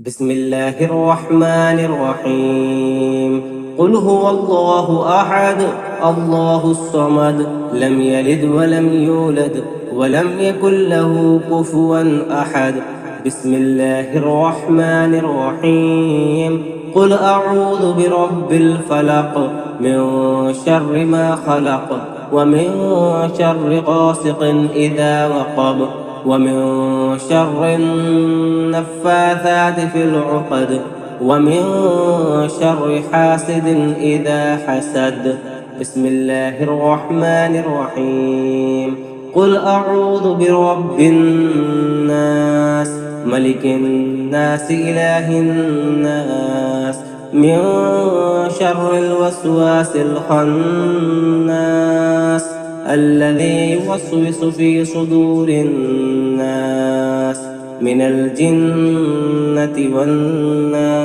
بسم الله الرحمن الرحيم. قل هو الله أحد الله الصمد لم يلد ولم يولد ولم يكن له كفوا أحد. بسم الله الرحمن الرحيم. قل أعوذ برب الفلق من شر ما خلق ومن شر غاسق إذا وقب ومن شر النفاثات في العقد ومن شر حاسد إذا حسد. بسم الله الرحمن الرحيم. قل أعوذ برب الناس ملك الناس إله الناس من شر الوسواس الخناس الذي يوسوس في صدور الناس من الجنة والناس.